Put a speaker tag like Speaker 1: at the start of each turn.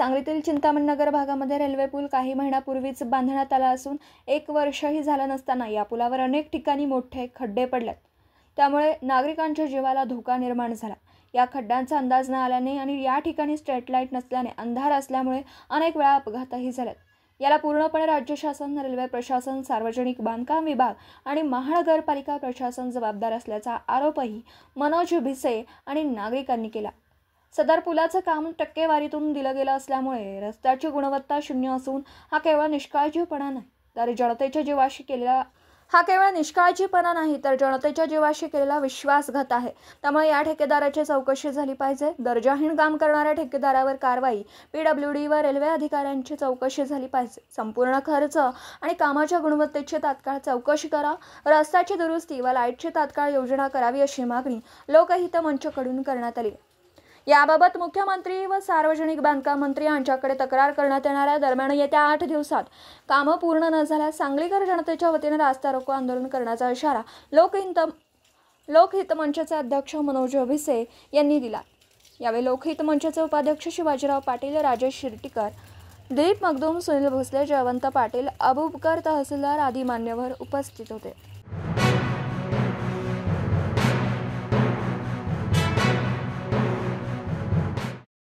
Speaker 1: सांगलीतील चिंतामणी नगर भागामध्ये रेल्वे पूल काही महिन्यापूर्वीच बांधण्यात आला असून 1 वर्षही झालं नसताना या पुलावर अनेक ठिकाणी मोठे खड्डे पडलेत। त्यामुळे नागरिकांच्या जीवाला धोका निर्माण झाला। या खड्ड्यांचा अंदाज न आल्याने आणि या ठिकाणी स्ट्रीट लाईट नसल्याने अंधार असल्यामुळे अनेक वेळा अपघातही झालेत। याला पूर्णपणे राज्य शासन, रेल्वे प्रशासन, सार्वजनिक बांधकाम विभाग आणि महानगरपालिका प्रशासन जबाबदार असल्याचा आरोपही मनोज भिसे आणि नागरिकांनी केला। सदर पुलाचं काम टक्केवारीतून दिलं गेलं असल्यामुळे रस्त्याची गुणवत्ता शून्य असून हा केवळ निष्काळजीपणा नाही तर जनतेच्या जीवाशी केलेला विश्वासघात आहे। त्यामुळे या ठेकेदाराची चौकशी झाली पाहिजे। दर्जाहीन काम करणाऱ्या ठेकेदारावर कारवाई, PWD व रेल्वे अधिकाऱ्यांची चौकशी झाली पाहिजे। संपूर्ण खर्च आणि कामाच्या गुणवत्तेची तात्काळ चौकशी करा। रस्त्याची दुरुस्ती व लाईटची तात्काळ योजना करावी अशी मागणी लोकहित मंचकडून करण्यात आली। याबाबत मुख्यमंत्री व सार्वजनिक बांधकाम मंत्री यांच्याकडे तक्रार करण्यात येणार आहे। दरम्यान येत्या 8 दिवसात कामं पूर्ण न झाल्यास सांगलीकर जनतेच्या वतीने रास्ता रोको आंदोलन करण्याचा इशारा लोकहित मंचचे अध्यक्ष मनोज भिसे यांनी दिला। यावेळी लोकहित मंचचे उपाध्यक्ष शिवाजीराव पाटील, राजेश शिर्टीकर, दिलीप मगदूम, सुनील भोसले, जयवंत पाटील, अबूबकर तहसीलदार आदी मान्यवर उपस्थित होते।